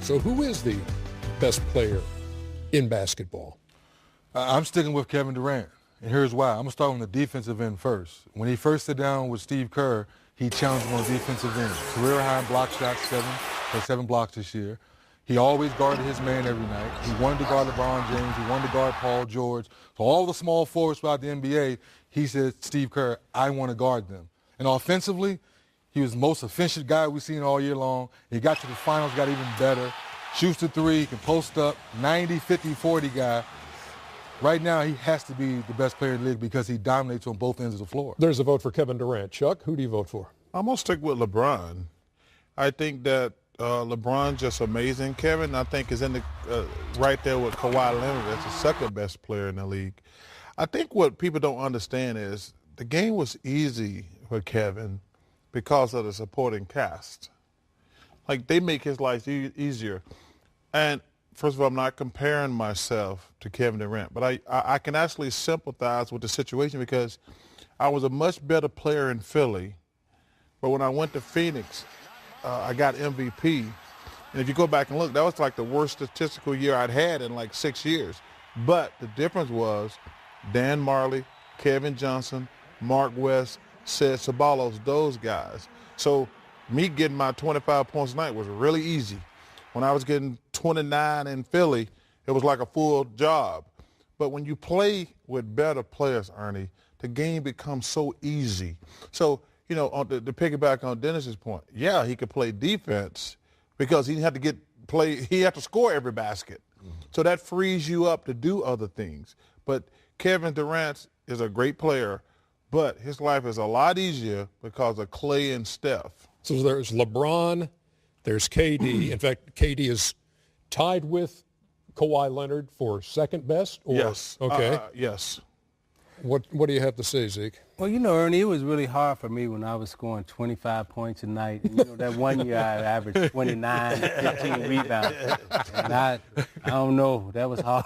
So who is the best player in basketball? I'm sticking with Kevin Durant, and here's why. I'm going to start on the defensive end first. When he first sat down with Steve Kerr, he challenged him on the defensive end. Career high in block shots, seven blocks this year. He always guarded his man every night. He wanted to guard LeBron James. He wanted to guard Paul George. So all the small forwards throughout the NBA, he said, Steve Kerr, I want to guard them. And offensively, he was the most efficient guy we've seen all year long. He got to the finals, got even better. Shoots the three, can post up, 90, 50, 40 guy. Right now, he has to be the best player in the league because he dominates on both ends of the floor. There's a vote for Kevin Durant. Chuck, who do you vote for? I'm going to stick with LeBron. I think that LeBron's just amazing. Kevin, I think, is in the right there with Kawhi Leonard as the second best player in the league. I think what people don't understand is the game was easy for Kevin because of the supporting cast. Like, they make his life easier. And first of all, I'm not comparing myself to Kevin Durant, but I can actually sympathize with the situation because I was a much better player in Philly, but when I went to Phoenix, I got MVP. And if you go back and look, that was like the worst statistical year I'd had in like 6 years. But the difference was Dan Marley, Kevin Johnson, Mark West, Sid Ceballos, those guys. So me getting my 25 points a night was really easy. When I was getting 29 in Philly, it was like a full job. But when you play with better players, Ernie, the game becomes so easy. So, you know, to piggyback on Dennis's point, yeah, he could play defense because he had to score every basket. So that frees you up to do other things. But Kevin Durant is a great player, but his life is a lot easier because of Clay and Steph. So there's LeBron, there's KD. In fact, KD is tied with Kawhi Leonard for second best? Or, yes. Okay. Yes. What do you have to say, Zeke? Well, you know, Ernie, it was really hard for me when I was scoring 25 points a night. And, you know, that one year I averaged 29, 15 rebounds. And I don't know. That was hard.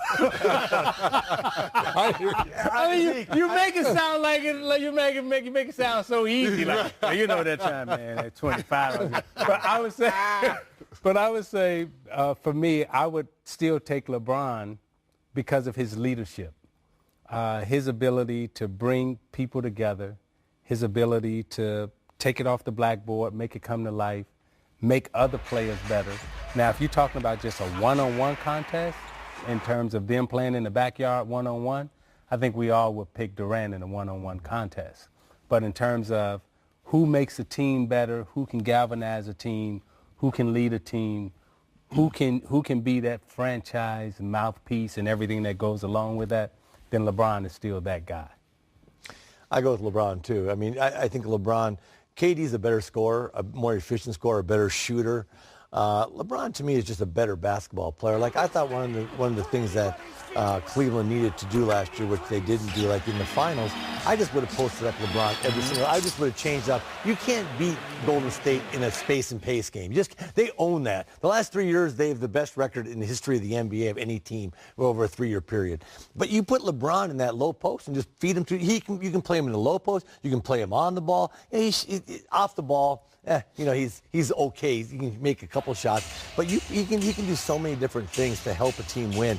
I mean, you make it sound like you make it sound so easy. Like, you know that time, man, at 25. But I would say, for me, I would still take LeBron because of his leadership. His ability to bring people together, his ability to take it off the blackboard, make it come to life, make other players better. Now, if you're talking about just a one-on-one contest in terms of them playing in the backyard one-on-one, I think we all would pick Durant in a one-on-one contest. But in terms of who makes a team better, who can galvanize a team, who can lead a team, who can be that franchise mouthpiece and everything that goes along with that, then LeBron is still that guy. I go with LeBron, too. I mean, I think LeBron, KD's a better scorer, a more efficient scorer, a better shooter. LeBron, to me, is just a better basketball player. Like, I thought one of the things that Cleveland needed to do last year, which they didn't do, like in the finals, I just would have posted up LeBron every single. I just would have changed up. You can't beat Golden State in a space and pace game. They own that. The last 3 years, they have the best record in the history of the NBA of any team over a 3-year period. But you put LeBron in that low post and just feed him to. You can play him in the low post. You can play him on the ball. Off the ball. You know, he's okay. He can make a couple shots, but he can do so many different things to help a team win.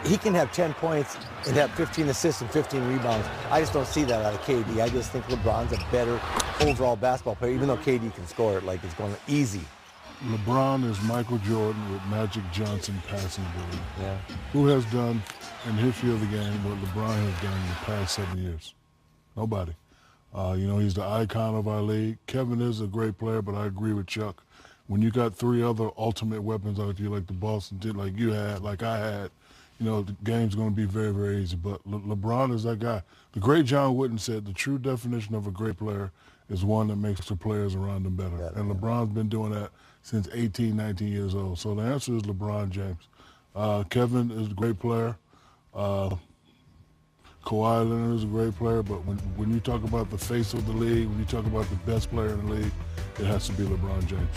He can have 10 points and have 15 assists and 15 rebounds. I just don't see that out of KD. I just think LeBron's a better overall basketball player, even though KD can score it like it's going easy. LeBron is Michael Jordan with Magic Johnson passing ability. Yeah. Who has done in the history of the game what LeBron has done in the past 7 years? Nobody. You know, he's the icon of our league. Kevin is a great player, but I agree with Chuck. When you got three other ultimate weapons out there like the Boston did, like you had, like I had, you know, the game's going to be very, very easy. But LeBron is that guy. The great John Wooden said the true definition of a great player is one that makes the players around them better. And LeBron's been doing that since 18, 19 years old. So the answer is LeBron James. Kevin is a great player. Kawhi Leonard is a great player, but when you talk about the face of the league, when you talk about the best player in the league, it has to be LeBron James.